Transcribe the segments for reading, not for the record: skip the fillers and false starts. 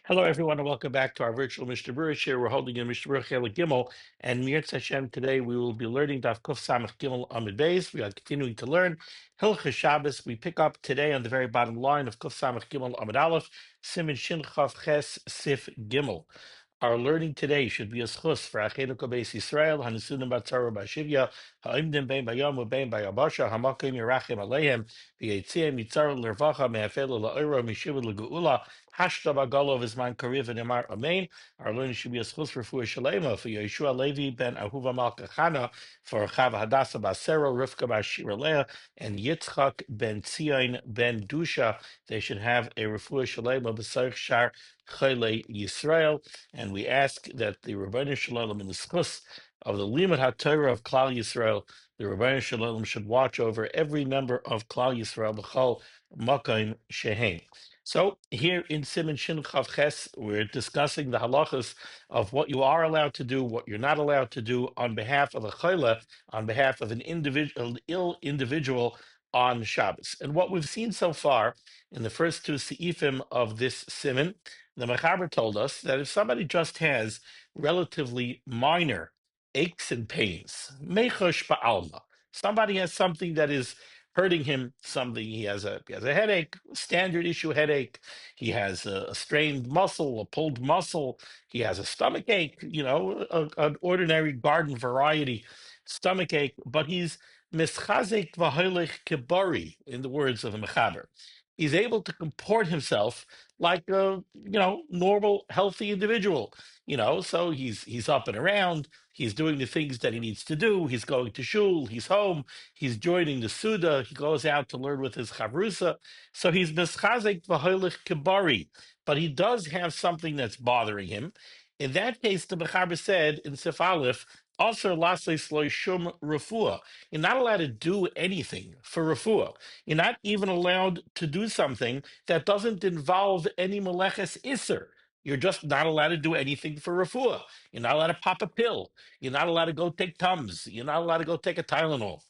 Hello, everyone, and welcome back to our virtual Mishnah Berurah share. We're holding in Mishnah Berurah Chelik Gimel, and Mirz Hashem today we will be learning Daf Kuf Samach Gimel Amid Beis. We are continuing to learn Hilchas Shabbos. We pick up today on the very bottom line of Kuf Samach Gimel Amid Aleph, Siman Shin Chav Ches Sif Gimel. Our learning today should be a schus for Achenu Beis Yisrael, Hanisunim Batzara Bashivya, Ha'imdim Bein Bayom Ubein Bayabasha, Hamakim Yerachim Aleihem, V'Yetziim Yitzar L'Rvacha Me'afel L'Oiro Mishiv L'Geula, Hashta Bagalo V'Zman Kariv and Emar Amen. Our learning should be a schus for Fuah Shalema, for Yeshua Levi ben Ahuva Malka Chana, for Chava Hadassah Basero, Rivka Bashira Leah, and Yitzchak ben Tzion ben Dusha. They should have a Refuah Shalema B'Sarich Shar Chayle Yisrael. And we ask that the Rebbeinu Shalom in the schus of the limud HaTorah of Klal Yisrael, the Rebbeinu Shalom should watch over every member of Klal Yisrael, B'chol Makom Shehem. So here in Siman Shin Chav Ches, we're discussing the halachas of what you are allowed to do, what you're not allowed to do on behalf of a chayla, on behalf of an ill individual on Shabbos. And what we've seen so far in the first two seifim of this siman, the Mechaber told us that if somebody just has relatively minor aches and pains, mechosh ba'alma, somebody has something that is hurting him, something he has a headache, standard issue headache, he has a strained muscle, a pulled muscle, he has a stomach ache, an ordinary garden variety stomach ache, but he's mischazek v'holich kibari, in the words of the Mechaber. He's able to comport himself like a normal healthy individual, so he's up and around, he's doing the things that he needs to do, he's going to shul, he's home, he's joining the Suda, he goes out to learn with his chavrusa, so he's mischazek v'holich kibari, but he does have something that's bothering him. In that case, the Mechaber said in Sif Aleph, also lasei sloi shum refuah. You're not allowed to do anything for refuah. You're not even allowed to do something that doesn't involve any meleches iser. You're just not allowed to do anything for refuah. You're not allowed to pop a pill. You're not allowed to go take Tums. You're not allowed to go take a Tylenol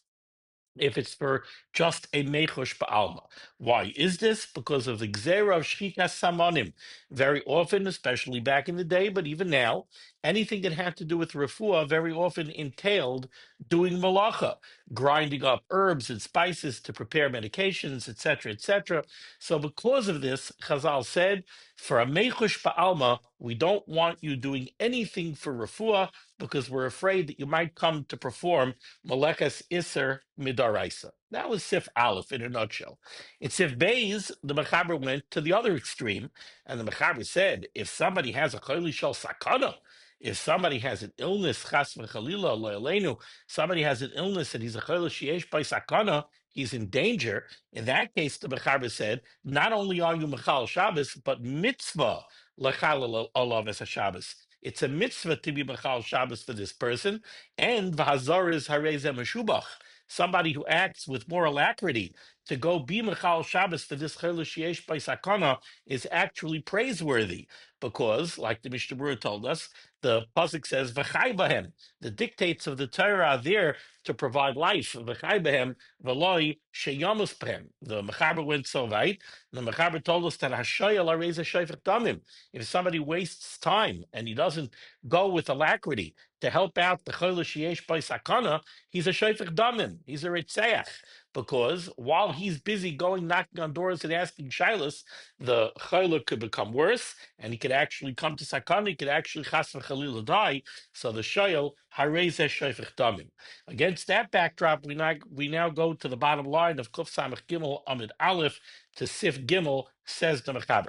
if it's for just a mechush ba'alma. Why is this? Because of the gzera of shchikas samonim. Very often, especially back in the day, but even now, anything that had to do with refuah very often entailed doing malacha, grinding up herbs and spices to prepare medications, etc., etc. So because of this, Chazal said, for a mechush ba'alma, we don't want you doing anything for refuah because we're afraid that you might come to perform Malekas Isser Midaraisa. That was Sif Aleph in a nutshell. In Sif Beis, the Mechaber went to the other extreme, and the Mechaber said, if somebody has a Chayli Shal Sakana, if somebody has an illness, Chas v'Chalila, Lo'elenu, somebody has an illness and he's a Chayli Shiesh by Sakana, he's in danger. In that case, the Mechaber said, not only are you Mechal Shabbos, but mitzvah Lechal Olav Es HaShabbos. It's a mitzvah to be Mechal Shabbos for this person, and v'hazar is harezeh meshubach, somebody who acts with more alacrity to go be Mechal Shabbos for this Chelush Yesh by Sakana is actually praiseworthy, because, like the Mishnah Berurah told us, the pasuk says v'chai bahem. The dictates of the Torah are there to provide life. V'chai bahem v'loi sheyamus b'hem. The Mechaber went so right. The Mechaber told us that hashayel areza shayfech damim. If somebody wastes time and he doesn't go with alacrity to help out the Chodesh Yesh by Sakana, he's a Shofech Damim, he's a Ritzeach, because while he's busy going knocking on doors and asking Shilas, the Chodesh could become worse, and he could actually come to Sakana, he could actually Chas v'Chalila die, so the Shoyel, Harezeh Shofech Damim. Against that backdrop, we now go to the bottom line of Kuf Samach Gimel Amid Aleph to Sif Gimel, says the Mechaber.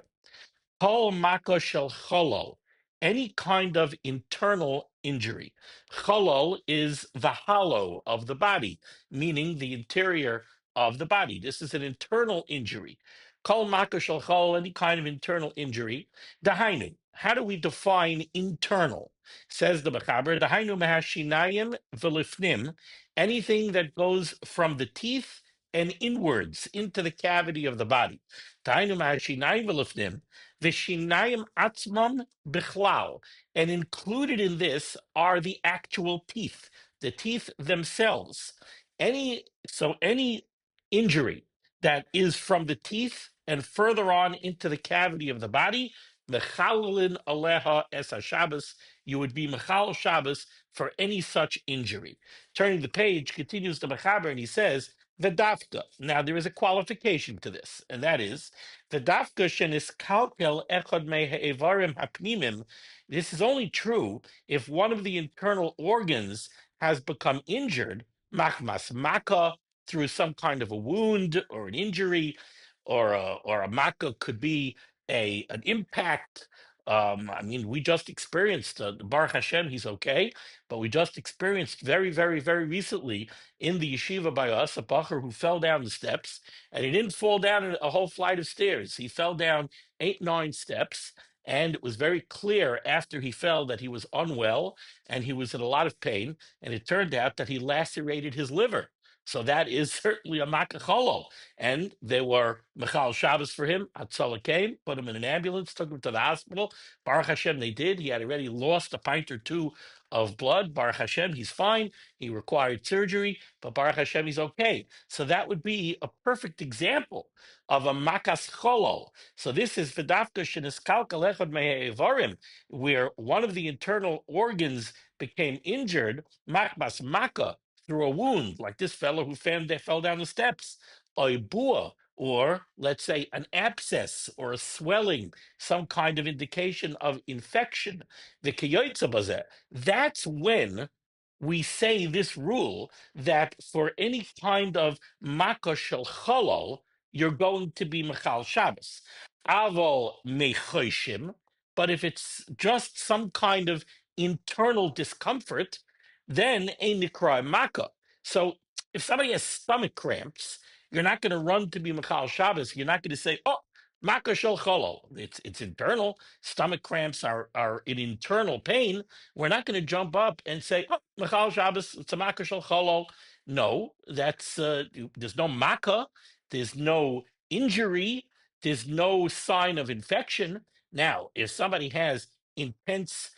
Kol mako shel cholol, any kind of internal injury. Cholol is the hollow of the body, meaning the interior of the body. This is an internal injury. Kol mako shel cholol, any kind of internal injury. Dahainu, how do we define internal? Says the Mechaber, dahainu mehashinayim v'lifnim, anything that goes from the teeth and inwards into the cavity of the body. Dahainu mehashinayim v'lifnim, Vishinayim atzmam bichlal, and included in this are the actual teeth, the teeth themselves. Any injury that is from the teeth and further on into the cavity of the body, Mechalin aleha es Shabbos, you would be mechal Shabbos for any such injury. Turning the page, continues the Mechaber, and he says, Vedafka. Now, there is a qualification to this, and that is, Vedafka shenis kalkel echad me ha'evarim hapnimim. This is only true if one of the internal organs has become injured, machmas maka, through some kind of a wound or an injury, or a maka could be an impact. I mean, we just experienced Baruch Hashem, he's okay, but we just experienced very, very, very recently in the yeshiva by us a bacher who fell down the steps, and he didn't fall down a whole flight of stairs. He fell down 8, 9 steps, and it was very clear after he fell that he was unwell and he was in a lot of pain. And it turned out that he lacerated his liver. So that is certainly a makacholo. And they were Michal Shabbos for him. Hatzalah came, put him in an ambulance, took him to the hospital. Baruch Hashem, they did. He had already lost a pint or two of blood. Baruch Hashem, he's fine. He required surgery, but Baruch Hashem, he's okay. So that would be a perfect example of a makas cholo. So this is v'dafka sheniskalka lechad me'evarim, where one of the internal organs became injured, makmas maka, through a wound, like this fellow who fell down the steps, oibua, or let's say an abscess or a swelling, some kind of indication of infection, the kiyoitza bazeh. That's when we say this rule that for any kind of makkah shel cholol, you're going to be mechal Shabbos. Avol mechoshim, but if it's just some kind of internal discomfort, then a nikra makkah. So if somebody has stomach cramps, you're not going to run to be mechal Shabbos. You're not going to say, "Oh, makkah shel cholol." It's internal. Stomach cramps are an internal pain. We're not going to jump up and say, "Oh, Machal Shabbos, it's a makkah shel cholol." No, that's there's no makkah, there's no injury, there's no sign of infection. Now, if somebody has intense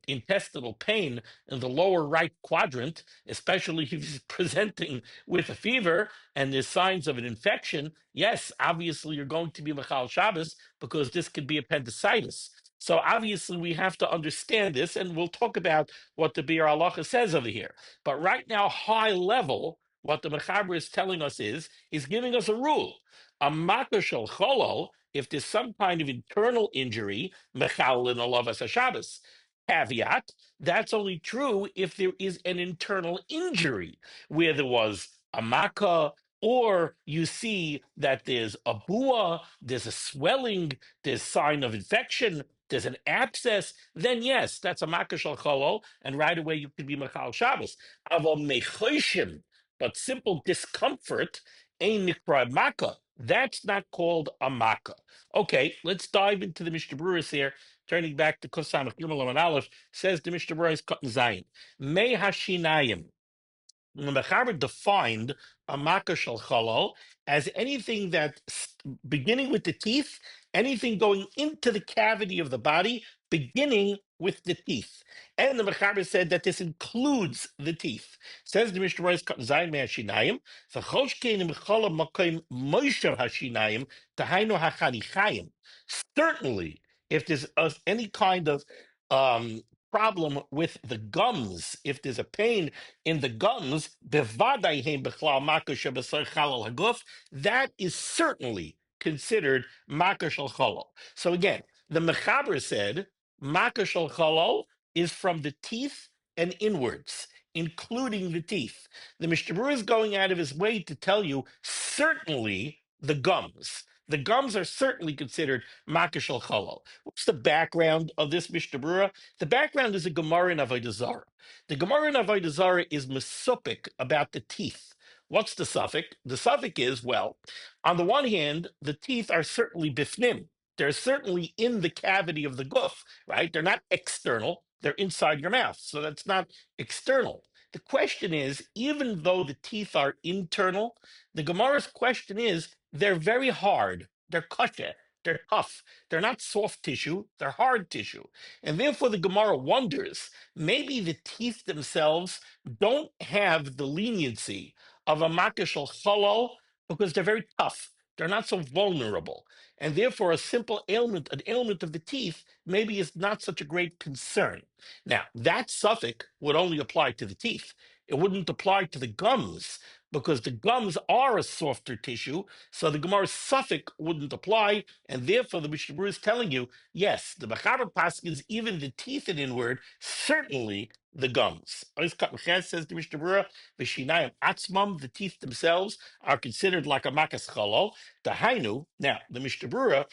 intestinal pain in the lower right quadrant, especially if he's presenting with a fever and there's signs of an infection, yes, obviously you're going to be Machal Shabbos because this could be appendicitis. So obviously we have to understand this, and we'll talk about what the Bir Halacha says over here. But right now, high level, what the Mechaber is telling us is he's giving us a rule. A makkah shel cholol, if there's some kind of internal injury, mechal in olav as a Shabbos. Caveat, that's only true if there is an internal injury where there was a makkah, or you see that there's a bua, there's a swelling, there's sign of infection, there's an abscess, then yes, that's a makkah shel cholol, and right away you can be mechal Shabbos. Aval mechoshim, but simple discomfort, ein nikra makkah. That's not called a makkah. Okay, let's dive into the Mishnah Berurah here. Turning back to Kosam Gimel and Aleph, says the Mishnah Berurah is cut in Zion. Me hashinayim. The Mechaber defined a makkah shel cholol as anything that, beginning with the teeth, anything going into the cavity of the body, beginning with the teeth. And the Mechaber said that this includes the teeth. Says the Mishnah Berurah Zayin me'ashinayim, v'chosh kein mechala makom moishav hashinayim tahainu hachanichayim. Certainly, if there's any kind of problem with the gums, if there's a pain in the gums, that is certainly considered makkah shel cholol. So again, the Mechaber said makkah shel cholol is from the teeth and inwards, including the teeth. The Mishnah Berurah is going out of his way to tell you certainly the gums. The gums are certainly considered makkah shel cholol. What's the background of this Mishnah Berurah? The background is a Gemara in Avodah Zarah. The Gemara in Avodah Zarah is mesupik about the teeth. What's the suffix? The suffix is, well, on the one hand, the teeth are certainly bifnim. They're certainly in the cavity of the guf, right? They're not external. They're inside your mouth. So that's not external. The question is, even though the teeth are internal, the Gemara's question is, they're very hard. They're kasher. They're tough. They're not soft tissue. They're hard tissue. And therefore, the Gemara wonders, maybe the teeth themselves don't have the leniency of a makkah shel cholol because they're very tough. They're not so vulnerable. And therefore, a simple ailment, an ailment of the teeth, maybe is not such a great concern. Now, that suffix would only apply to the teeth. It wouldn't apply to the gums because the gums are a softer tissue. So the Gemara's suffix wouldn't apply. And therefore, the Mishnah Berurah is telling you, yes, the Mechaber paskins, even the teeth and inward, certainly the gums. Says the Mishnah Berurah, V'shinayim atzmam, the teeth themselves are considered like a makas chalal. The hainu, now the Mishnah Berurah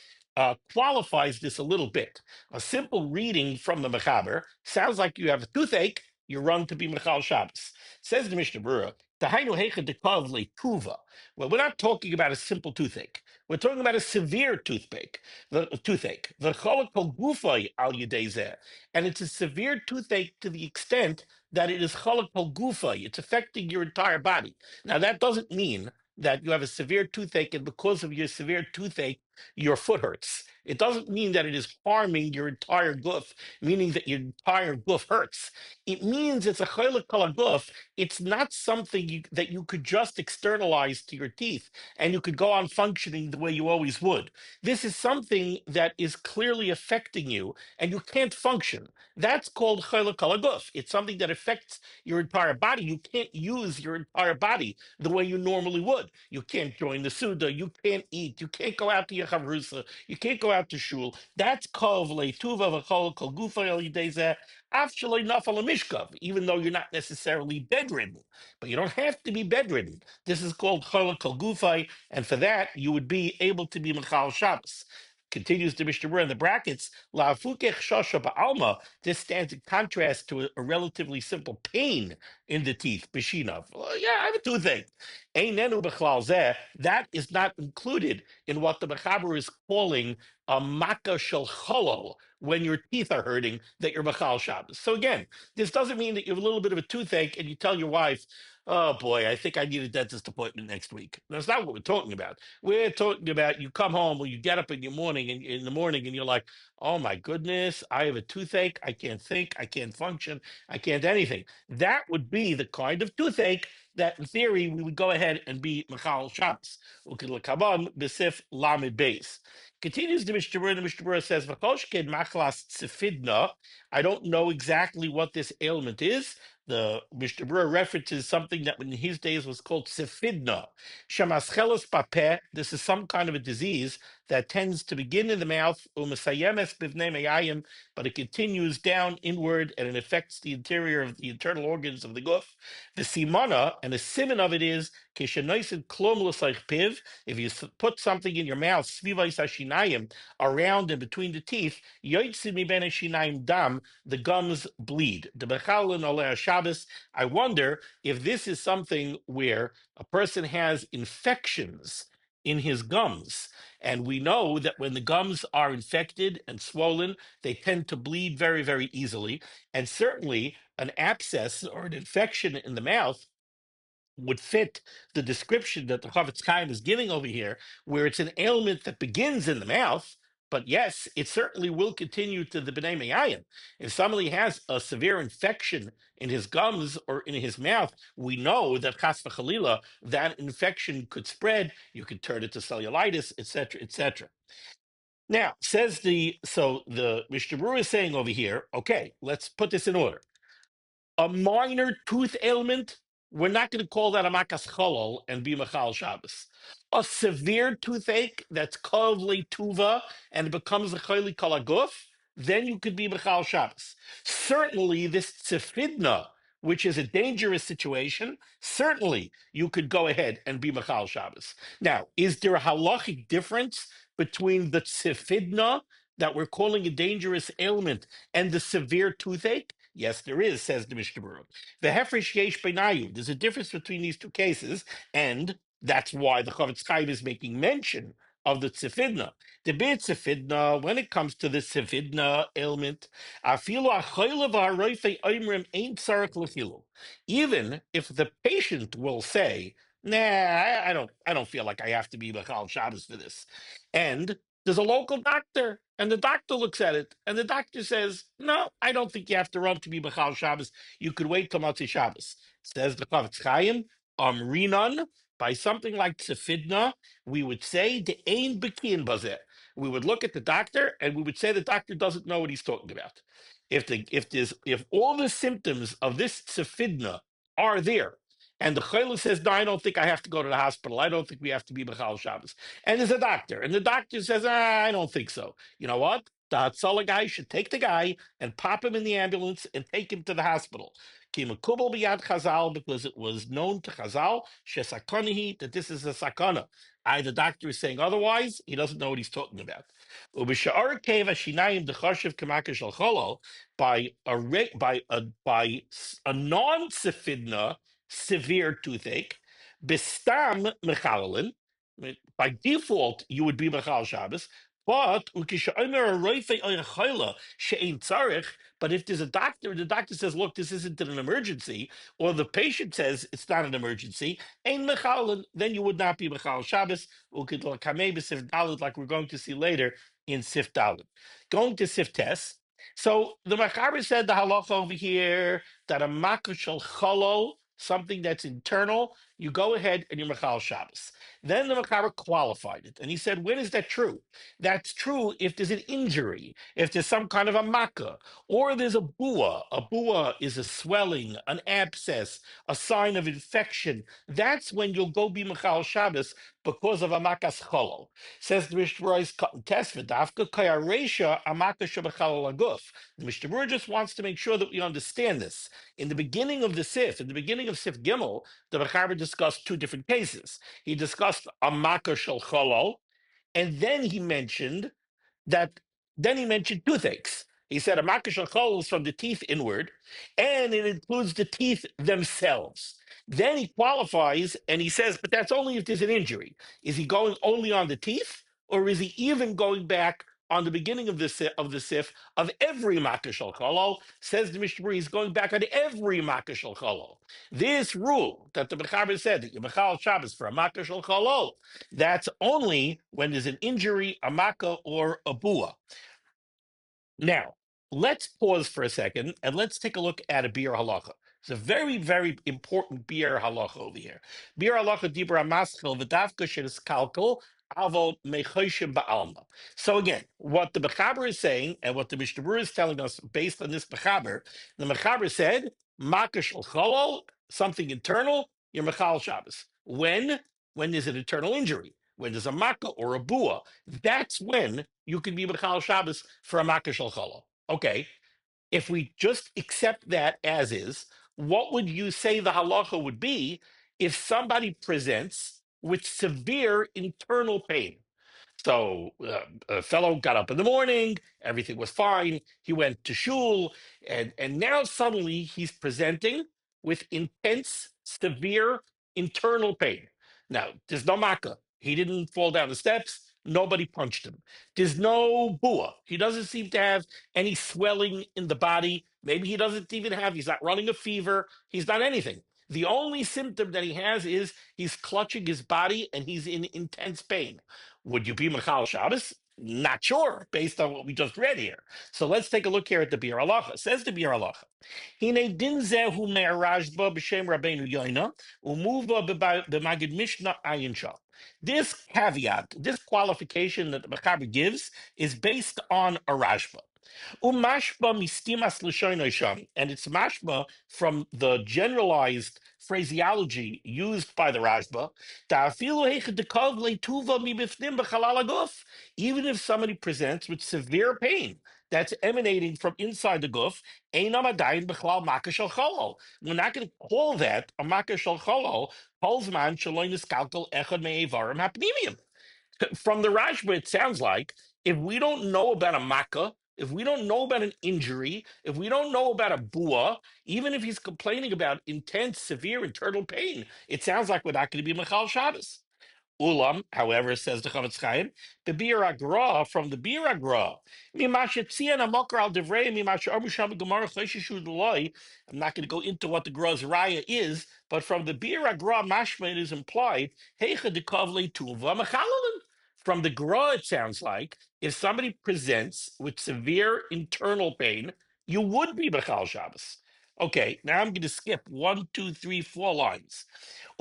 qualifies this a little bit. A simple reading from the Mechaber sounds like you have a toothache, you run to be Mechal Shabbos. Says the Mishnah Berurah, Tahainu heicha dekav letuva. Well, we're not talking about a simple toothache. We're talking about a severe toothache. The cholak kol gufay al yedei zeh. And it's a severe toothache to the extent that it is cholak kol gufay. It's affecting your entire body. Now, that doesn't mean that you have a severe toothache, and because of your severe toothache, your foot hurts. It doesn't mean that it is harming your entire goof, meaning that your entire goof hurts. It means it's a chaylik kol haguf. It's not something that you could just externalize to your teeth and you could go on functioning the way you always would. This is something that is clearly affecting you and you can't function. That's called chaylik kol haguf. It's something that affects your entire body. You can't use your entire body the way you normally would. You can't join the Suda, you can't eat, you can't go out to your chavrusa, you can't go out to shul. That's kov leituva v'chol kol gufa el yidei zeh, af shaloi nafal mishkav, even though you're not necessarily bedridden. But you don't have to be bedridden. This is called chol kol gufay, and for that you would be able to be mechal Shabbos. Continues the Mishnah Berurah in the brackets, La fukech shosha ba'alma. This stands in contrast to a relatively simple pain in the teeth, b'shinav. Well, yeah, I have a toothache. Einenu b'chlal zeh. That is not included in what the Mechaber is calling a makkah shel cholol, when your teeth are hurting, that you're machal Shabbos. So again, this doesn't mean that you have a little bit of a toothache and you tell your wife, oh boy, I think I need a dentist appointment next week. That's not what we're talking about. We're talking about you come home or you get up in your morning and in the morning and you're like, oh my goodness, I have a toothache. I can't think. I can't function. I can't anything. That would be the kind of toothache that in theory we would go ahead and be Machal Shabbos. Ukilakaban Besif Lamed Beis. Continues the Mishnah Berurah says, V'choshked machlas tzifidna. I don't know exactly what this ailment is. The Mishnah Berurah references something that in his days was called tzifidna. Shamaschelos papeh. This is some kind of a disease that tends to begin in the mouth, u'mesayemes bivnei meyayim, but it continues down inward and it affects the interior of the internal organs of the guf. The simana, and the siman of it is kishenoisid klom l'sayich piv. If you put something in your mouth, svivais hashinayim, around and between the teeth, yotzid miben hashinayim dam, the gums bleed. The bechalin oleh Shabbos. I wonder if this is something where a person has infections in his gums. And we know that when the gums are infected and swollen, they tend to bleed very, very easily. And certainly an abscess or an infection in the mouth would fit the description that the Chavetz Chaim is giving over here, where it's an ailment that begins in the mouth, but yes, it certainly will continue to the B'nai Me'ayim. If somebody has a severe infection in his gums or in his mouth, we know that Chas v'Chalila, that infection could spread. You could turn it to cellulitis, etc., etc. Now, the Mishnah Berurah is saying over here, okay, let's put this in order. A minor tooth ailment, we're not going to call that a makas cholol and be machal Shabbos. A severe toothache that's kavle tuva and it becomes a chayli kalaguf, then you could be machal Shabbos. Certainly, this tzifidna, which is a dangerous situation, certainly you could go ahead and be machal Shabbos. Now, is there a halachic difference between the tzifidna that we're calling a dangerous ailment and the severe toothache? Yes, there is, says the Mishnah Berurah. The hefresh yesh beinayu. There's a difference between these two cases, and that's why the Chavetz Chaim is making mention of the tzifidna. The bit tzifidna, when it comes to the tzifidna ailment, afilu achayla v'haroifei oimrim ain't tzarek l'chilu. Even if the patient will say, "Nah, I don't feel like I have to be Bachal Shabbos for this," and there's a local doctor, and the doctor looks at it, and the doctor says, "No, I don't think you have to run to be Bechal Shabbos. You could wait till Motzei Shabbos." Says the Chavetz Chaim, Rinan, by something like Tsefidna, we would say the Ein Bekin Bazeh. We would look at the doctor and we would say the doctor doesn't know what he's talking about. If all the symptoms of this Tsefidna are there, and the chayla says, no, I don't think I have to go to the hospital. I don't think we have to be B'chal Shabbos. And there's a doctor, and the doctor says, I don't think so. You know what? The Hatzalah guy should take the guy and pop him in the ambulance and take him to the hospital. Ki mekubal biyad Chazal, because it was known to Chazal, shesakonihi, that this is a sakana. The doctor is saying otherwise, he doesn't know what he's talking about. Ubisha'ar keva shinayim dechashiv k'makash al cholol, by a non-sefidna severe toothache, bistam mechalelin, by default you would be mechal Shabbos, but but if there's a doctor, the doctor says, look, this isn't an emergency, or the patient says it's not an emergency, then you would not be mechal Shabbos, like we're going to see later in Sif Dalit. Going to Sif Tes. So the Machaber said the halacha over here that a makushal cholol, something that's internal, you go ahead and you mechal Shabbos. Then the Machaber qualified it, and he said, when is that true? That's true if there's an injury, if there's some kind of a makkah, or there's a bua. A bua is a swelling, an abscess, a sign of infection. That's when you'll go be mechal Shabbos because of a makas cholol. Says the Mishnah Berurah test v'dafka kayaresha a makas shebechal laguf. The Mishnah Berurah just wants to make sure that we understand this. In the beginning of the Sif, in the beginning of Sif Gimel, the Mechaber discussed two different cases. He discussed a makkah shel cholol, and then he mentioned toothaches. He said a makkah shel cholol is from the teeth inward, and it includes the teeth themselves. Then he qualifies and he says, but that's only if there's an injury. Is he going only on the teeth, or is he even going back on the beginning of the sif of every makkah shel cholol? Says the Mishnah Berurah, he's going back on every makkah shel cholol. This rule that the Mechaber said that you mechal Shabbos for a makkah shel cholol, that's only when there's an injury, a makkah, or a bua. Now, let's pause for a second and let's take a look at a biur halacha. It's a very, very important biur halacha over here. Biur halacha dibra maschel v'davka shenis kalkol avo mechoshim ba'alma. So again, what the Mechaber is saying and what the Mishnah Berurah is telling us based on this Mechaber, the Mechaber said, makkah shel cholol, something internal, you're mechal Shabbos. When there's an internal injury, when there's a makkah or a bua, that's when you can be Mechal Shabbos for a makkah shel cholol. Okay, if we just accept that as is, what would you say the halacha would be if somebody presents with severe internal pain? So a fellow got up in the morning, everything was fine. He went to shul, and now suddenly he's presenting with intense, severe internal pain. Now, there's no makkah. He didn't fall down the steps. Nobody punched him. There's no bua. He doesn't seem to have any swelling in the body. Maybe he's not running a fever. He's not anything. The only symptom that he has is he's clutching his body and he's in intense pain. Would you be Mechal Shabbos? Not sure, based on what we just read here. So let's take a look here at the Biur Halacha. Says the Biur Halacha, Hine din zehu me'arashba b'shem Rabbeinu Yoina, umuva b'magid Mishnah Ayin Shal. This caveat, this qualification that the Mechaber gives is based on a Rashba. Umashba mistimas l'shoinoi sham, and it's mashba from the generalized phraseology used by the Rashba. Ta'afilu heichadekov le'tuva mibifnim b'chalal haguf. Even if somebody presents with severe pain that's emanating from inside the guf, einam adayin b'chalal makkah shel cholol. We're not going to call that a makkah shel cholol. Holzman shaloy niskalkel echad me'evarim hapnimiyim. From the Rashba, it sounds like if we don't know about a makkah, if we don't know about an injury, if we don't know about a bua, even if he's complaining about intense, severe internal pain, it sounds like we're not going to be Mechal Shabbos. Ulam, however, says the Chavetz Chaim, the Biur Agra from the Biur Agra. I'm not going to go into what the Gra's Raya is, but from the Biur Agra, mashma it is implied, from the Gra, it sounds like if somebody presents with severe internal pain, you would be Mechal Shabbos. Okay, now I'm going to skip 1, 2, 3, 4 lines.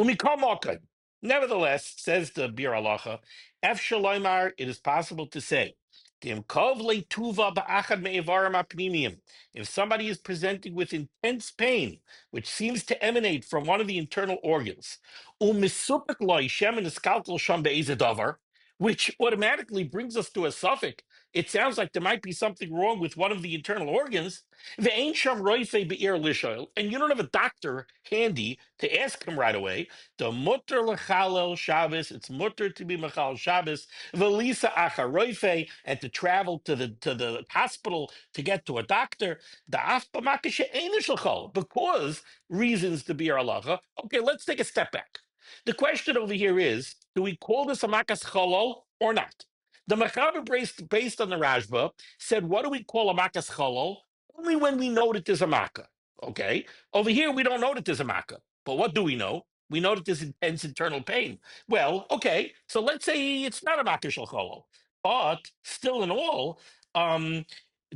Umikamakan. Nevertheless, says the Bir Halacha, Ef Shaloimar, it is possible to say, Tim kov le tuva ba'achad me'evarim ha'pnimiyim. If somebody is presenting with intense pain, which seems to emanate from one of the internal organs, u'misupik lo yishem and iskalkol sham be'ezeh davar, which automatically brings us to a suffix. It sounds like there might be something wrong with one of the internal organs. Ve'ein sham roife be'ir lishoil, and you don't have a doctor handy to ask him right away. The mutter lechalel Shabbos, it's mutter to be mechal Shabbos. Velisa acharoife, and to travel to the hospital to get to a doctor. The afpamakashe einishachol, because reasons to be halacha. Okay, let's take a step back. The question over here is: do we call this a makas cholol or not? The Mechaber, based on the Rashba, said, what do we call a makas cholol? Only when we know that there's a makkah. Okay? Over here, we don't know that there's a makkah. But what do we know? We know that there's intense internal pain. Well, okay, so let's say it's not a makkah shel cholol. But still in all,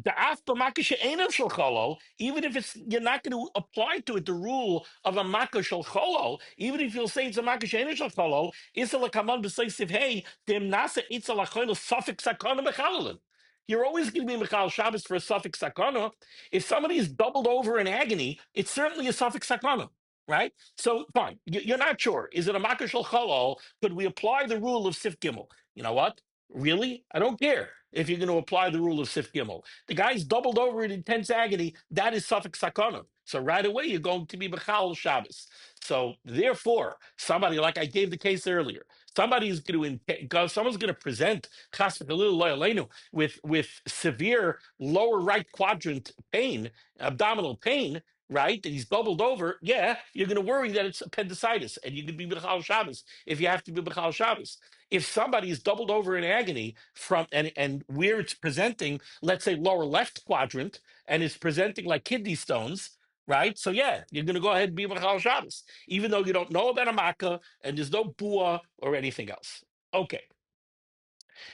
the after makkah she'enav shel cholol, even if it's you're not going to apply to it the rule of a makkah shel cholol, even if you'll say it's a makkah she'enav shel cholol, isel kaman b'seisiv hey dem nasa itzel achoyl suffix sakana b'chalalin. You're always going to be Michal Shabbos for a suffix sakana. If somebody is doubled over in agony, it's certainly a suffix sakana, right? So fine, you're not sure. Is it a makkah shel cholol? Could we apply the rule of Sif Gimel? You know what? Really? I don't care if you're going to apply the rule of Sif Gimel. The guy's doubled over in intense agony. That is suffix sakana. So right away, you're going to be Michal Shabbos. So therefore, somebody, like I gave the case earlier, somebody's going to, someone's going to present Chas v'chalil lo yaleinu with severe lower right quadrant pain, abdominal pain, right? That he's doubled over. Yeah, you're going to worry that it's appendicitis, and you could be B'chal Shabbos if you have to be B'chal Shabbos. If somebody is doubled over in agony from and where it's presenting, let's say lower left quadrant, and it's presenting like kidney stones. Right, so yeah, you're going to go ahead and be B'chal Shabbos, even though you don't know about a makkah and there's no bua or anything else. Okay,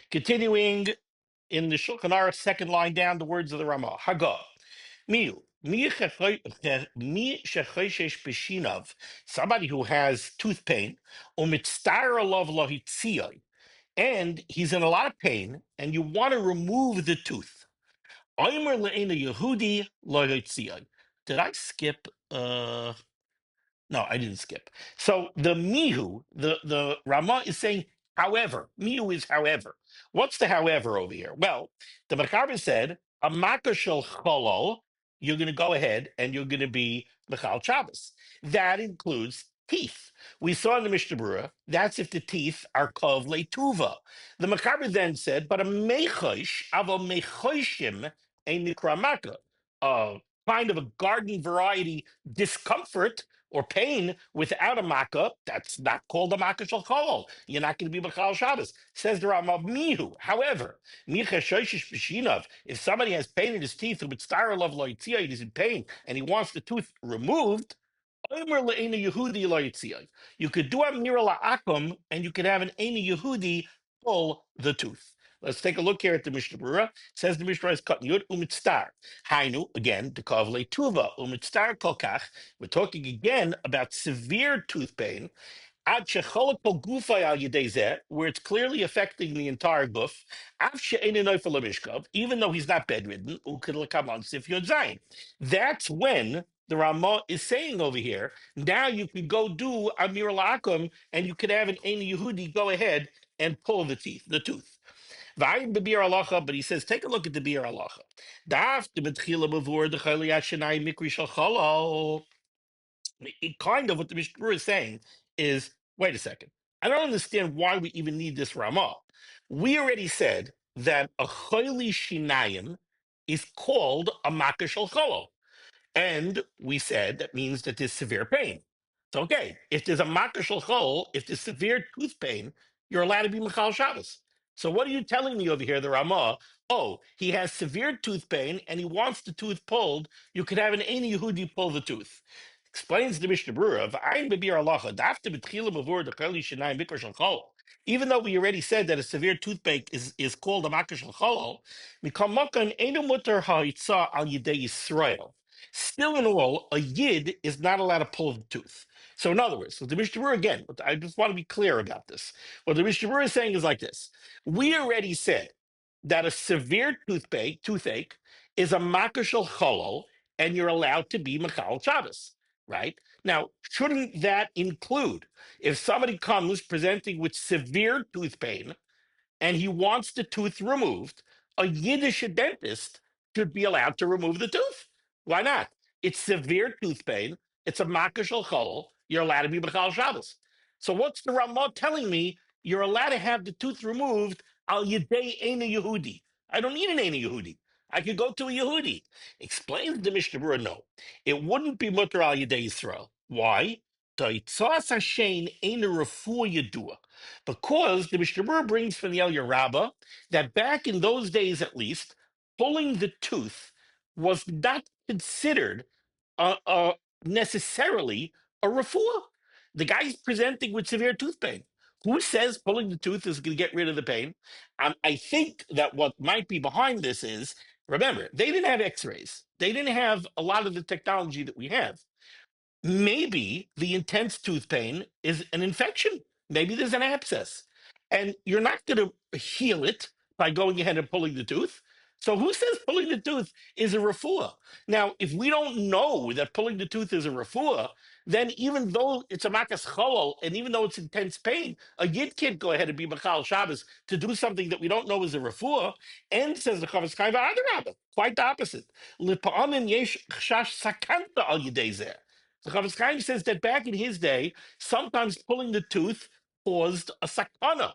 continuing in the Shulchan Aruch, second line down, the words of the Ramah. Haga. Miu. Mi shechoishesh b'shinav. Somebody who has tooth pain. Umitztar alav lohitziyai. And he's in a lot of pain, and you want to remove the tooth. Oimer le'ena Yehudi lohitziyai. Did I skip? No, I didn't skip. So the mihu, the Ramah is saying, however, mihu is however. What's the however over here? Well, the Mechaber said, a makkah shel cholol, you're going to go ahead and you're going to be Mechal Shabbos. That includes teeth. We saw in the Mishnah Berurah, that's if the teeth are kov le'tuva. The Mechaber then said, but a mechosh, avo mechoshim, a nikra makkah. A kind of a garden variety discomfort or pain without a makkah, that's not called a makkah shel cholol. You're not going to be b'chal Shabbos. Says the Rambam mihu. However, micha shoishish b'shinav. If somebody has pain in his teeth, with star love loitzia, he's in pain, and he wants the tooth removed. Omer le'ena Yehudi loitzia. You could do a mira la'akum, and you could have an ena Yehudi pull the tooth. Let's take a look here at the Mishnah Berurah. Says the Mishnah is cut yud umitztar. Hainu again the kavle tuva umitztar kolkach. We're talking again about severe tooth pain. Ad shecholak kol gufay al yedei zeh, where it's clearly affecting the entire goof. Av she'ein noifel mishkav, even though he's not bedridden. Ukid lekaman sif yod zayin. That's when the Ramah is saying over here. Now you could go do Amir Lakum, and you could have an Ein Yehudi go ahead and pull the tooth. V'ayin b'bir halacha, but he says, take a look at the bir halacha. Daf de betchila b'vur de chayli yashenai mikri shel cholol. Kind of what the Mishnah Berurah is saying is, wait a second. I don't understand why we even need this Ramah. We already said that a chayli shinayim is called a makkah shel cholol. And we said that means that there's severe pain. So, okay, if there's a makkah shel chol, if there's severe tooth pain, you're allowed to be Michal Shabbos. So what are you telling me over here, the Ramah? Oh, he has severe tooth pain and he wants the tooth pulled. You could have an Ein Yehudi pull the tooth. Explains the Mishnah Berurah, "V'ayin b'bir halacha, dafta b'tchila b'vur d'chali shenayim mikra shel chol." Even though we already said that a severe toothache is called a makkah shel chol, mikam makan einu mutar ha'itza al yidei Yisrael. Still in all, a yid is not allowed to pull the tooth. So in other words, so the Mishnah Berurah, again, I just want to be clear about this. What the Mishnah Berurah is saying is like this. We already said that a severe toothache is a makashal cholol, and you're allowed to be Machal Shabbos, right? Now, shouldn't that include if somebody comes presenting with severe tooth pain and he wants the tooth removed, a Yiddish dentist should be allowed to remove the tooth. Why not? It's severe tooth pain. It's a makashal chol. You're allowed to be B'chal Shabbos. So what's the Ramah telling me? You're allowed to have the tooth removed al yedei Eina Yehudi. I don't need an Eina Yehudi. I could go to a Yehudi. Explains the Mishnah Berurah, no. It wouldn't be mutter al yedei Yisrael. Why? Because the Mishnah Berurah brings from the El Rabbah that back in those days, at least, pulling the tooth was not considered necessarily a refuah. The guy's presenting with severe tooth pain. Who says pulling the tooth is going to get rid of the pain? I think that what might be behind this is, remember, they didn't have x-rays. They didn't have a lot of the technology that we have. Maybe the intense tooth pain is an infection. Maybe there's an abscess. And you're not going to heal it by going ahead and pulling the tooth. So who says pulling the tooth is a refuah? Now, if we don't know that pulling the tooth is a refuah, then even though it's a makas cholol, and even though it's intense pain, a yid can't go ahead and be Machal Shabbos to do something that we don't know is a refuah. And says the Chavetz Chaim, quite the opposite. L'pa'amin yesh chash sakanta al yidei zeh. The Chavetz Chaim says that back in his day, sometimes pulling the tooth caused a sakana.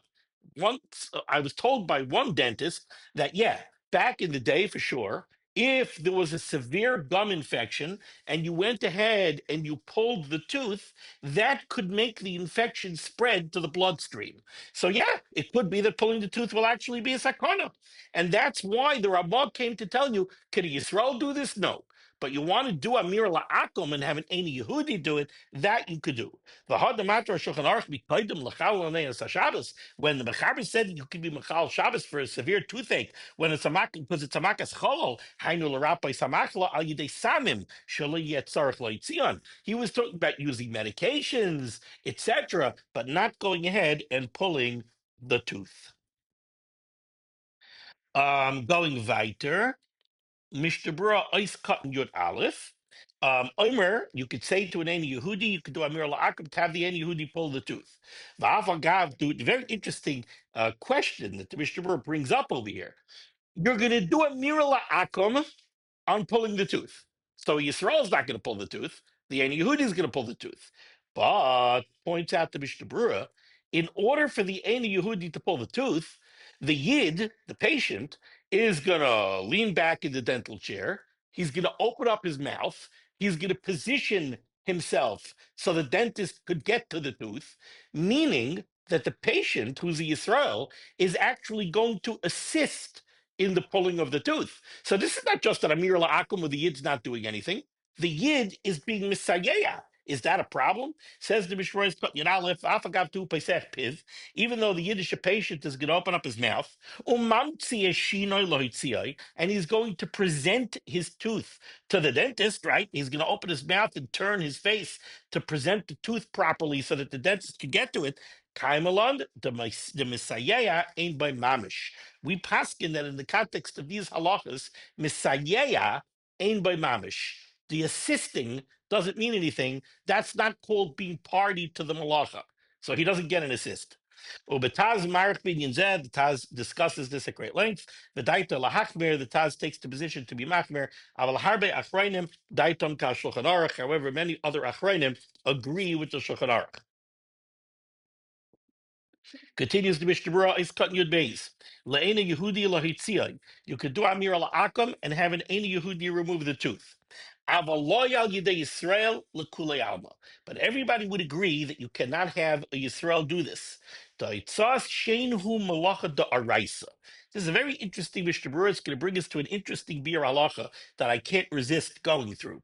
Once I was told by one dentist that, yeah, back in the day for sure, if there was a severe gum infection and you went ahead and you pulled the tooth, that could make the infection spread to the bloodstream. So, yeah, it could be that pulling the tooth will actually be a sakana. And that's why the Ramah came to tell you, can a Yisrael do this? No. But you want to do Amir La'akum and have an Eini Yehudi do it, that you could do. The Hadamatar Shulchan Aruch B'Kaidim L'Chal L'Nei Shabbos, when the Mechaber said you could be Mechal Shabbos for a severe toothache, when it's a because it's a Makas Cholol, Hainu L'Rapai Samachla Al Yidei Samim, Shelo Yetzarech Loitzion. He was talking about using medications, etc., but not going ahead and pulling the tooth. Going weiter. Mishnah Berurah Ois Katan Yud Aleph. Omer, you could say to an Eini Yehudi, you could do Amir La'akim to have the Eini Yehudi pull the tooth. Va'afagav, do very interesting question that the Mishnah Berurah brings up over here. You're going to do Amir La'akim on pulling the tooth. So Yisrael's not going to pull the tooth. The Ein Yehudi is going to pull the tooth. But, points out the Mishnah Berurah, in order for the Ein Yehudi to pull the tooth, the Yid, the patient, is going to lean back in the dental chair. He's going to open up his mouth. He's going to position himself so the dentist could get to the tooth, meaning that the patient, who's a Yisrael, is actually going to assist in the pulling of the tooth. So this is not just an Amir La'akum where the Yid's not doing anything. The Yid is being Misayeya. Is that a problem? Says the Mishnah Piv, even though the Yiddish patient is going to open up his mouth, and he's going to present his tooth to the dentist, right? He's going to open his mouth and turn his face to present the tooth properly so that the dentist can get to it. Kaimalon, the Misayeya ain't by mamish. We paskin that in the context of these halachas, misayeya ain't by mamish. The assisting doesn't mean anything. That's not called being party to the malacha. So he doesn't get an assist. Ubetaz marich binyan zed, the Taz discusses this at great length. The daita lahachmer, the Taz takes the position to be machmer. Aval harbe achrayim, daiton ka shulchan aruch. However, many other achrayim agree with the shulchan aruch. Continues the Mishnah Berurah is cutting Yud Beis. Le'ena Yehudi lahitziyai. You could do Amir la'akam and have an Eina Yehudi remove the tooth. Avaloyal Yidei Yisrael lekulei alma. But everybody would agree that you cannot have a Yisrael do this. Da'itzas sheinhu malacha da'araisa. This is a very interesting Mishnah Berurah. It's going to bring us to an interesting bir halacha that I can't resist going through.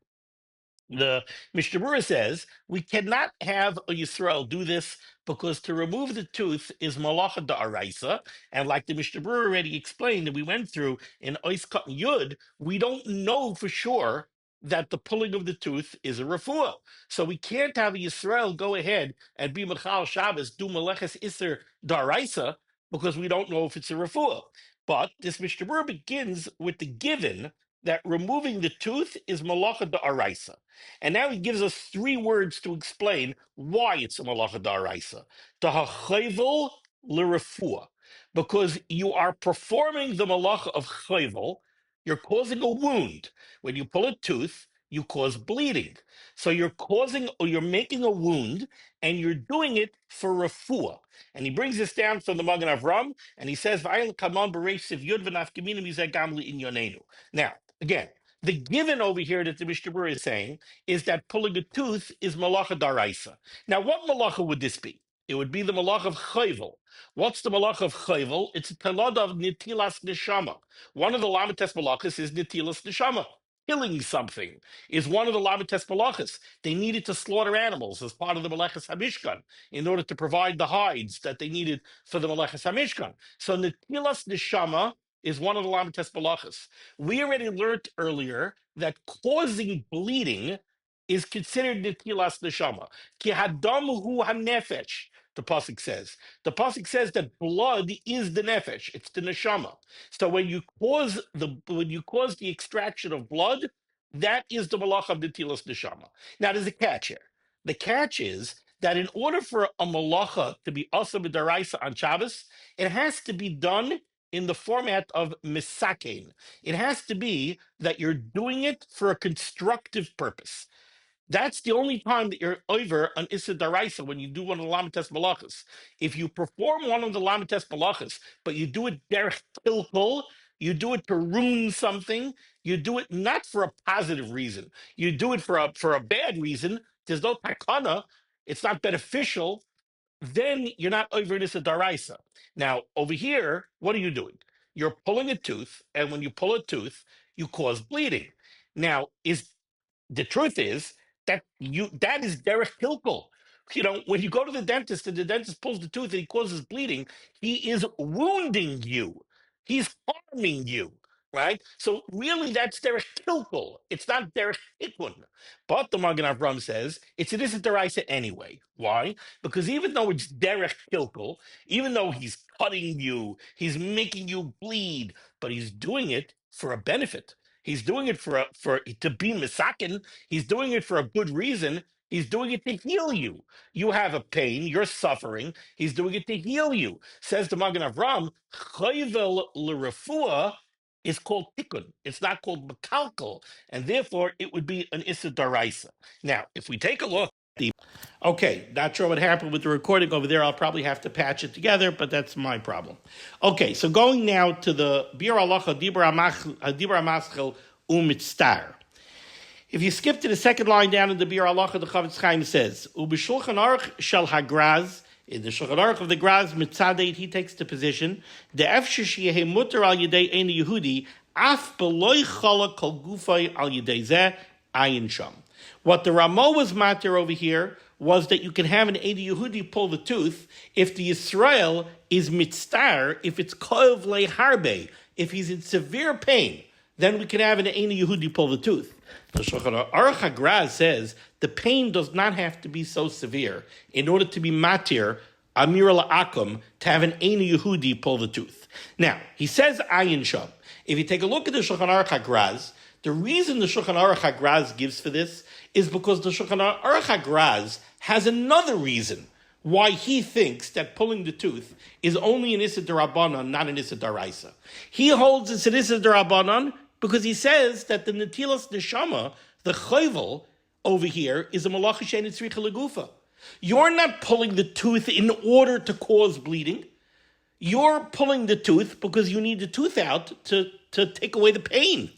The Mishnah Berurah says we cannot have a Yisrael do this because to remove the tooth is malacha da'araisa, and like the Mishnah Berurah already explained, that we went through in Ois Katan Yud, we don't know for sure that the pulling of the tooth is a refuah. So we can't have a Yisrael go ahead and be Mechal Shabbos, do Meleches Isser Daraisa, because we don't know if it's a refuah. But this Mishnah Berurah begins with the given that removing the tooth is Malacha Daraisa. And now he gives us 3 words to explain why it's a Malacha Daraisa. Tahachayvel l'refuah. Because you are performing the Malacha of Chayvel, you're causing a wound. When you pull a tooth, you cause bleeding. So you're causing or you're making a wound, and you're doing it for refuah. And he brings this down from the Magen Avram, and he says, "V'ayil kaman b'reisiv yud v'nafkamina mizeh gam li'inyanenu." Now, again, the given over here that the Mishnah Berurah is saying is that pulling a tooth is malacha daraisa. Now, what malacha would this be? It would be the malacha of chayvel. What's the malacha of chayvel? It's a talad of nitilas neshama. One of the lamites malachas is nitilas neshama. Killing something is one of the lamites malachas. They needed to slaughter animals as part of the Meleches HaMishkan in order to provide the hides that they needed for the Meleches HaMishkan. So nitilas neshama is one of the lamites malachas. We already learned earlier that causing bleeding is considered nitilas neshama. Ki hadam hu hanefesh, the pasuk says. The pasuk says that blood is the nefesh; it's the neshama. So when you cause the extraction of blood, that is the malach of nitilas neshama. Now there's a catch here. The catch is that in order for a malacha to be asa b'daraisa on Shabbos, it has to be done in the format of misakein. It has to be that you're doing it for a constructive purpose. That's the only time that you're over an Issa Daraisa when you do one of the Lamites Malachas. If you perform one of the Lamites Malachas, but you do it derech tilpul, you do it to ruin something, you do it not for a positive reason, you do it for a bad reason, there's no takana, it's not beneficial, then you're not over this a daraisa. Now, over here, what are you doing? You're pulling a tooth, and when you pull a tooth, you cause bleeding. Now, is the truth is that is Derek Kilkel. You know, when you go to the dentist and the dentist pulls the tooth and he causes bleeding, he is wounding you. He's harming you, right? So really, that's Derek Kilkel. It's not Derek Hikun. But the Magen Avram says it's an Issa Deraisa anyway. Why? Because even though it's Derek Kilkel, even though he's cutting you, he's making you bleed, but he's doing it for a benefit. He's doing it for to be misakin. He's doing it for a good reason. He's doing it to heal you. You have a pain. You're suffering. He's doing it to heal you. Says the Magen Avram, chayvel l'refuah is called tikkun. It's not called makalkal, and therefore it would be an issa daraisa. Now, if we take a look. Okay, not sure what happened with the recording over there. I'll probably have to patch it together, but that's my problem. Okay, so going now to the Bir Halacha Dibra Maschel Umitztar. If you skip to the second line down in the Bir Halacha, the Chavetz Chaim says, Ubishulchan Aruch Shel Hagraz, in the Shulchan Aruch of the Graz Mitzadeit, he takes the position, the Efshish Yehe Mutter Al Yedei Ein Yehudi, Af Beloy Chala Kol Gufay Al Yedei Zeh Ayin Sham. What the Ramo was matter over here was that you can have an Eidi Yehudi pull the tooth if the Yisrael is mitztar, if it's koev leharbe, if he's in severe pain, then we can have an Eidi Yehudi pull the tooth. The Shulchan Aruch HaGraz says the pain does not have to be so severe in order to be matir, amir la'akum, to have an Eidi Yehudi pull the tooth. Now, he says ayin sham. If you take a look at the Shulchan Aruch HaGraz, the reason the Shulchan Aruch HaGraz gives for this is because the Shulchan Aruch HaGraz has another reason why he thinks that pulling the tooth is only an Issa D'Rabbanan, not an Issa D'Oraisa. He holds it's an Issa D'Rabbanan because he says that the Netilas Neshama, the Chayvel over here, is a Malach Shein Tzricha Legufa. You're not pulling the tooth in order to cause bleeding. You're pulling the tooth because you need the tooth out to take away the pain.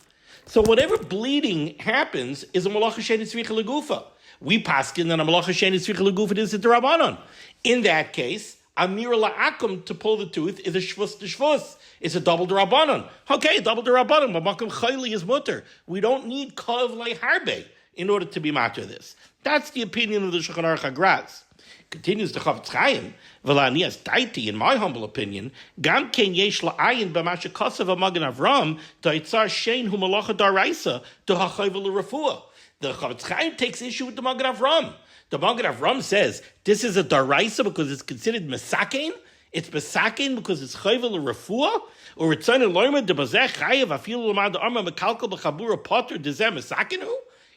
So whatever bleeding happens is a malacha shein tzricha legufa. We paskin that a malacha shein tzricha legufa is a derabanan. In that case, amir la'akum to pull the tooth is a shvus to shvus. It's a double derabanan. Okay, double derabanan. But makam chayli is mutter. We don't need kav leharbe in order to be matter this. That's the opinion of the Shulchan Aruch HaGraz. Continues the Chavetz Chaim, V'la'anias daiti, in my humble opinion, Gam ken yesh la'ayin b'masha kosav ha'magen Avram, da'itzar shein hu malacha daraisa, to ha'chayvel l'refuah. The Chavetz Chaim takes issue with the Magen Avram. The Magen Avram says, this is a daraisa because it's considered mesakein. It's mesakein because it's chayvel l'refuah. Or it's on a loyma de bazeh chayev afilu l'mad arma mekalkel b'chabura potter dezeh mesakenu.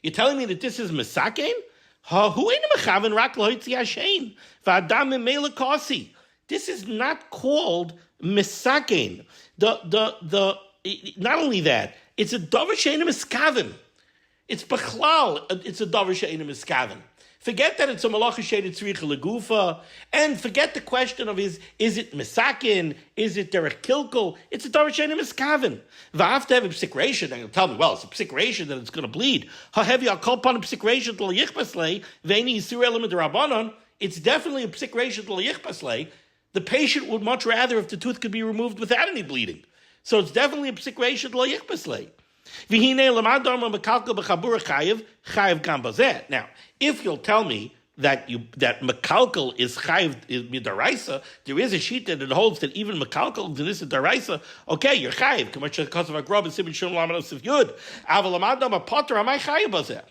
You're telling me that this is mesakein? Who ain't mechaven rak loitzi hashein v'adam memela kosi. This is not called mesakein. Not only that, it's a davar she'ein miskaven. It's bechlal. It's a davar she'ein miskaven. Forget that it's a malacha shaded tzricha legufa, and forget the question of is it mesakin, is it derech kilkel? It's a davar she'ein miskaven. V'after have a psikration, and you'll tell me, well, it's a psikration that it's going to bleed. Ha'hevi al kol pan a psikration to l'yichbaslei ve'eni yisur elim d'rabanan. It's definitely a psikration to l'yichbaslei. The patient would much rather if the tooth could be removed without any bleeding. So it's definitely a psikration to l'yichbaslei. Now, if you'll tell me that mekalkel is chayiv midaraisa, there is a sheet that it holds that even mekalkel is daraisa. Okay, you're chayiv. Because of a grub and simin shum lamanos of yud. Aval amadam a potter am I chayiv bazeh?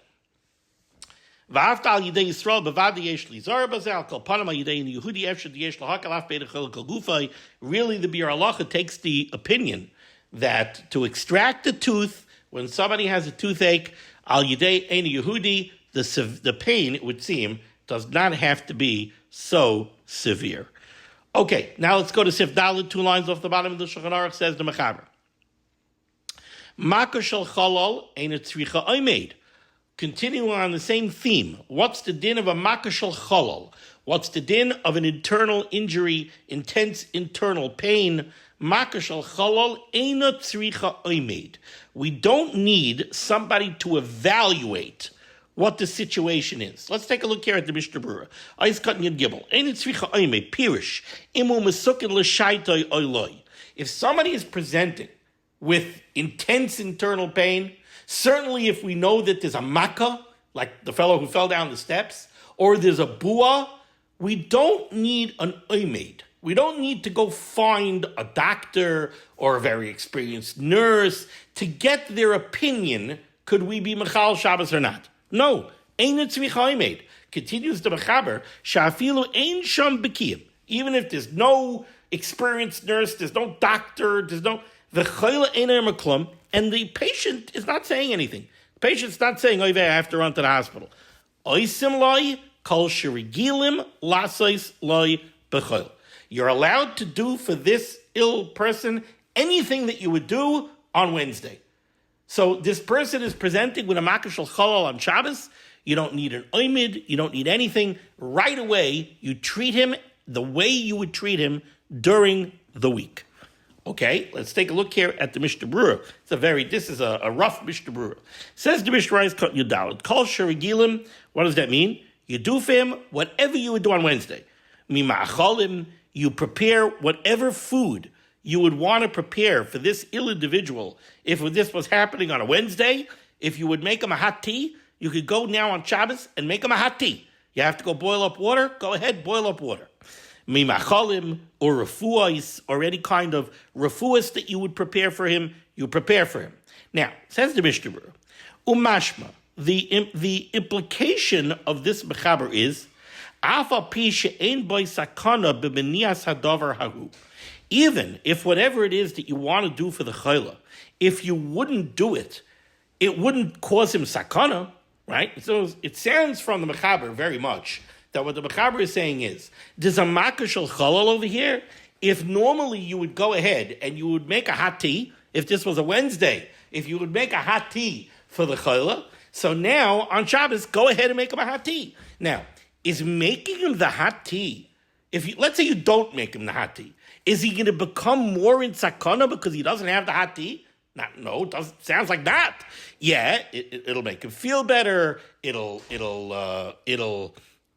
V'afta al yidei Yisrael bevadi yesh lizar bazeh al kol panam al yidei Yehudi efshad yesh lahakal af beidach kol gufay. Really, the Bir Halacha takes the opinion that to extract the tooth when somebody has a toothache, al yidei ein Yehudi, the pain, it would seem, does not have to be so severe. Okay, now let's go to Sif Dalet, 2 lines off the bottom of the Shulchan Aruch, says the Mechaber. Makar shel chalal ein tzricha oimed. Continuing on the same theme, what's the din of a makar shel chalal? What's the din of an internal injury, intense internal pain? Makar shel chalal ein tzricha oimed. We don't need somebody to evaluate what the situation is. Let's take a look here at the Mishnah Berurah. Ayis Katan Yud Gimel. Ein tzricha oimed pirish imu mesukin l'shaitoi oiloi. If somebody is presented with intense internal pain, certainly if we know that there's a makkah, like the fellow who fell down the steps, or there's a bua, we don't need an oimed. We don't need to go find a doctor or a very experienced nurse to get their opinion, could we be Mechal Shabbos or not? No. Ein tzricha oimed. Continues the Mechaber, Sha'afilu ein sham b'kiyim. Even if there's no experienced nurse, there's no doctor, there's no... And the patient is not saying anything. The patient's not saying, I have to run to the hospital. You're allowed to do for this ill person anything that you would do on Wednesday. So this person is presenting with a makar shel chalal on Shabbos. You don't need an oimid. You don't need anything. Right away, you treat him the way you would treat him during the week. Okay, let's take a look here at the Mishnah Berurah. This is a rough Mishnah Berurah. Says the Mishnah Berurah, Yudalit, Kol Sherigilim. What does that mean? You do for him whatever you would do on Wednesday. Mima'acholim, you prepare whatever food you would want to prepare for this ill individual. If this was happening on a Wednesday, if you would make him a hot tea, you could go now on Shabbos and make him a hot tea. You have to go boil up water? Go ahead, boil up water. Mimacholim or refuahs or any kind of refuahs that you would prepare for him, you prepare for him. Now, says the Mishnah Berurah, umashma, the implication of this mechaber is, even if whatever it is that you want to do for the chayla, if you wouldn't do it, it wouldn't cause him sakana, right? So it sounds from the mechaber very much that what the Mechaber is saying is, there's a makar shel chalal over here. If normally you would go ahead and you would make a hot tea, if this was a Wednesday, if you would make a hot tea for the chayla, so now on Shabbos, go ahead and make him a hot tea. Now, is making him the hot tea, let's say you don't make him the hot tea, is he going to become more in sakana because he doesn't have the hot tea? No, it doesn't. Sounds like that. Yeah, it'll make him feel better. It'll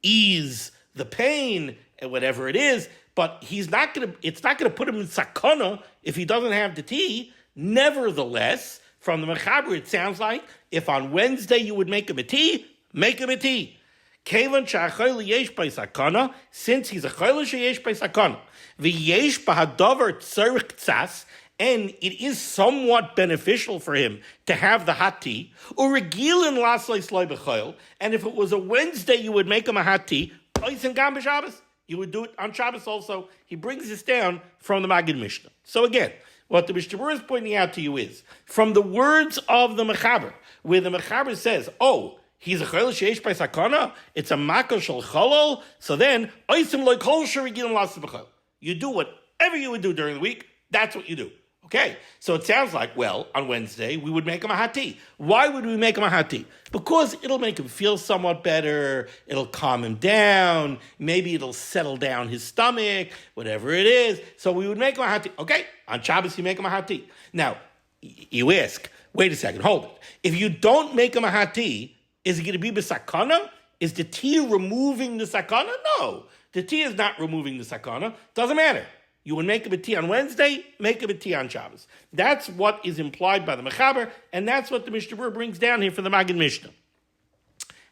ease the pain and whatever it is, but it's not going to put him in sakana if he doesn't have the tea. Nevertheless, from the Mechaber, it sounds like if on Wednesday you would make him a tea, make him a tea. Kevan sha'achayil yesh by sakana, since he's a chayil sheyesh by sakana, v'yesh b'hadavar tzarich tzas, and it is somewhat beneficial for him to have the hot tea, or regilin lasleis loy b'chayil, and if it was a Wednesday, you would make him a hot tea, oisin gam b'Shabbos. You would do it on Shabbos also. He brings this down from the Maggid Mishnah. So again, what the Mishnah Berurah is pointing out to you is, from the words of the Mechaber, where the Mechaber says, oh, he's a chayil sheish by sakana, it's a makah shel cholol, so then, oisim loy kol sherigilim lasas b'chayil. You do whatever you would do during the week, that's what you do. Okay, so it sounds like, well, on Wednesday, we would make him a hot tea. Why would we make him a hot tea? Because it'll make him feel somewhat better, it'll calm him down, maybe it'll settle down his stomach, whatever it is. So we would make him a hot tea. Okay, on Shabbos, you make him a hot tea. Now, you ask, wait a second, hold it. If you don't make him a hot tea, is it going to be b'sakana? Is the tea removing the sakana? No, the tea is not removing the sakana. Doesn't matter. You would make him a tea on Wednesday, make him a tea on Shabbos. That's what is implied by the Mechaber, and that's what the Mishnah Berurah brings down here for the Maggid Mishnah.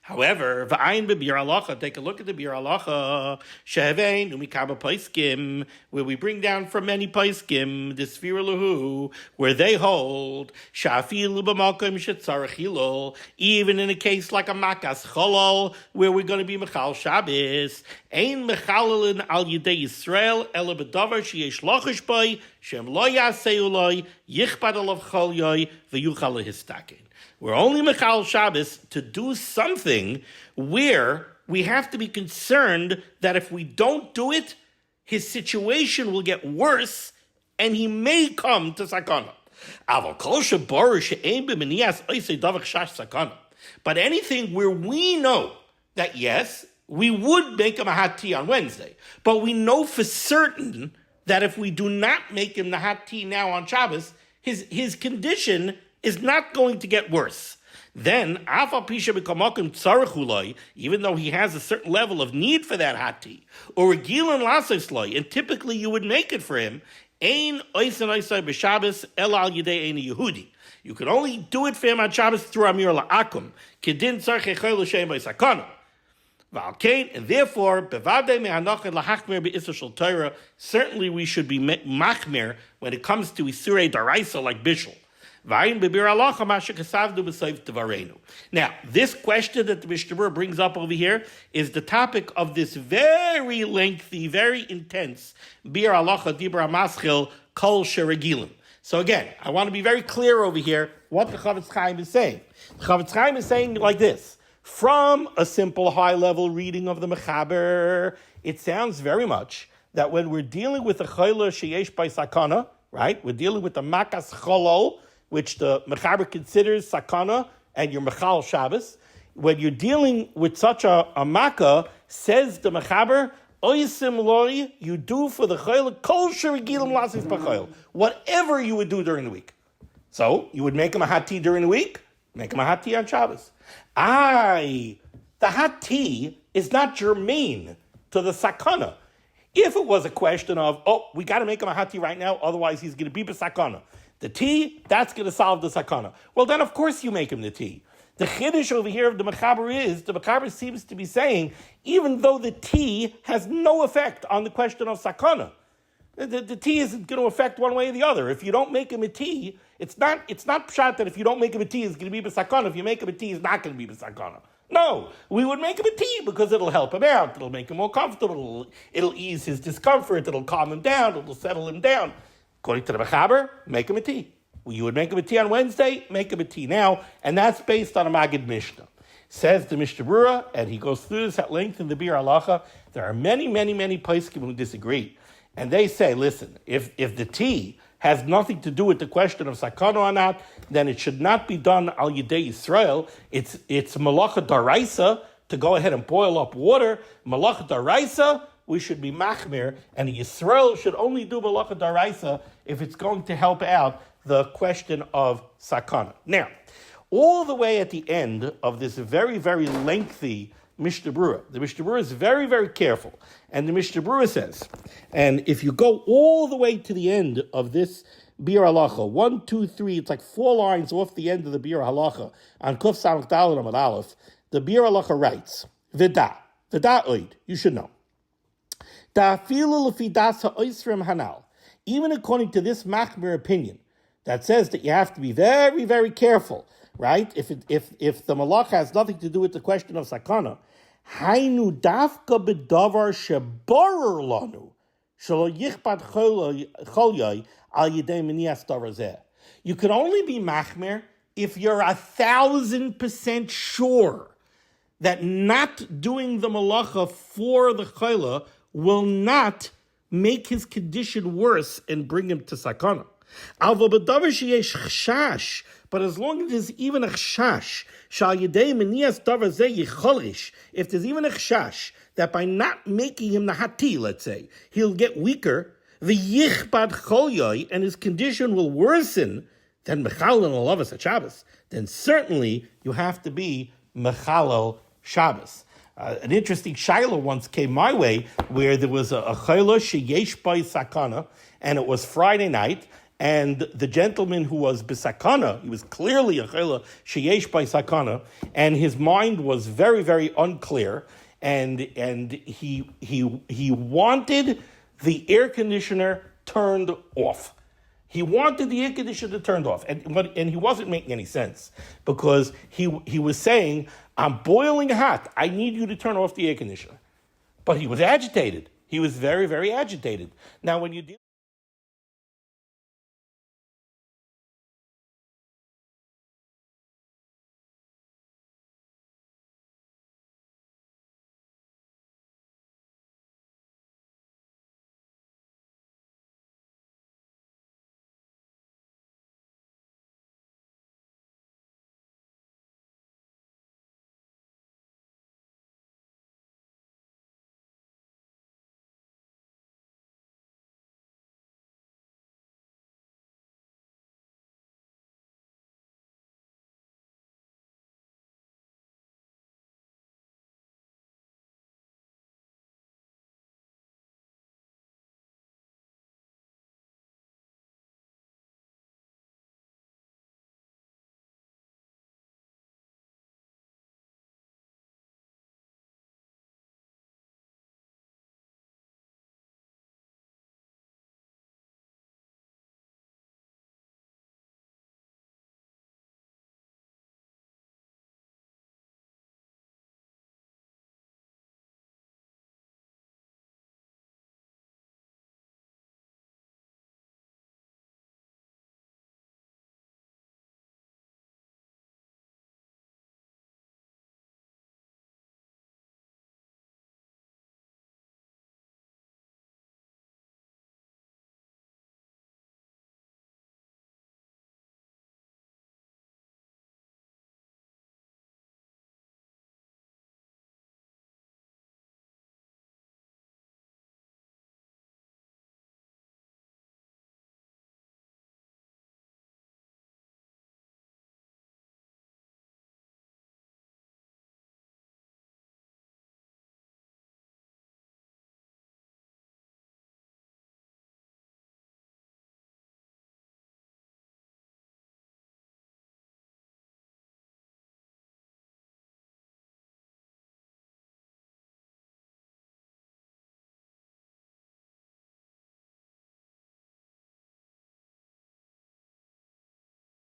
However, v'ayin b'bir halacha, take a look at the bir halacha, shehevein umikaba paiskim, where we bring down from many paiskim, the sfira lahu, where they hold, shafilu b'malkim shetzarech hilol, even in a case like a makas cholol, where we're going to be mechal Shabbos, ein mechalelin al yidei Yisrael, ela b'davar sheyesh lochish b'y, shem lo yaseu loy, yichbad alav chol yoy, v'yuchal lehistaken. We're only Mechal Shabbos to do something where we have to be concerned that if we don't do it, his situation will get worse and he may come to sakana. But anything where we know that, yes, we would make him a hot tea on Wednesday, but we know for certain that if we do not make him the hot tea now on Shabbos, his condition is not going to get worse. Then, even though he has a certain level of need for that hot tea, or and typically you would make it for him, you can only do it for him on Shabbos through Amir La'akum. And therefore, certainly we should be machmer when it comes to Isurei Daraisa like Bishul. Now, this question that the Mishnah Berurah brings up over here is the topic of this very lengthy, very intense Bir Halacha Dibra Maschil Kol Sheregilim. So again, I want to be very clear over here what the Chavetz Chaim is saying. The Chavetz Chaim is saying like this. From a simple high-level reading of the Mechaber, it sounds very much that when we're dealing with the Chayla Sheyesh by Sakana, right, we're dealing with the Makas Cholol, which the Mechaber considers sakana, and your Mechal Shabbos. When you're dealing with such a makkah, says the Mechaber, oisim loy, you do for the chayil, kol sherigilim lasis b'chayil, whatever you would do during the week. So, you would make him a hot tea during the week, make him a hot tea on Shabbos. The hot tea is not germane to the sakana. If it was a question of, we got to make him a hot tea right now, otherwise he's going to be b'sakana. The tea, that's going to solve the sakana. Well, then, of course, you make him the tea. The chiddush over here of the Mechaber is, the Mechaber seems to be saying, even though the tea has no effect on the question of sakana, the tea isn't going to affect one way or the other. If you don't make him a tea, it's not pshat that if you don't make him a tea, it's going to be b'sakana. If you make him a tea, it's not going to be b'sakana. No, we would make him a tea because it'll help him out. It'll make him more comfortable. It'll ease his discomfort. It'll calm him down. It'll settle him down. According to the Mechaber, make him a tea. You would make him a tea on Wednesday, make him a tea now, and that's based on a Maggid Mishnah. Says the Mishnah Berurah, and he goes through this at length in the Bir Halacha. There are many, many, many poskim who disagree. And they say, listen, if the tea has nothing to do with the question of sakana or not, then it should not be done al yidei Yisrael. It's malacha daraisa to go ahead and boil up water. Malacha daraisa, we should be machmir, and Yisrael should only do malacha daraisa if it's going to help out the question of sakana. Now, all the way at the end of this very, very lengthy Mishnah Berurah, the Mishnah Berurah is very, very careful. And the Mishnah Berurah says, and if you go all the way to the end of this Bir Halacha, 1, 2, 3, it's like 4 lines off the end of the Bir Halacha, on Kuf Samach Daled Amud Aleph, the Bir Halacha writes, Vida oid. You should know. Even according to this machmir opinion that says that you have to be very, very careful, right? If the malach has nothing to do with the question of sakana, hainu dafka bedavar shebarer lanu shelo yichbad cholyai al yedei minias davar zeh. You can only be machmir if you're 1,000% sure that not doing the malacha for the chayla will not make his condition worse and bring him to sakana. But as long as there's even a chashash, if there's even a chashash that by not making him the hati, let's say, he'll get weaker, the yichbad cholyai, and his condition will worsen, then mechalel and alavas at Shabbos, then certainly you have to be mechalel Shabbos. An interesting shaila once came my way where there was a chayla sheyesh by sakana, and it was Friday night, and the gentleman who was besakana, he was clearly a chayla sheyesh by sakana, and his mind was very, very unclear, and he wanted the air conditioner turned off. He wanted the air conditioner turned off, and he wasn't making any sense because he was saying, "I'm boiling hot. I need you to turn off the air conditioner." But he was agitated. He was very, very agitated. Now, when you deal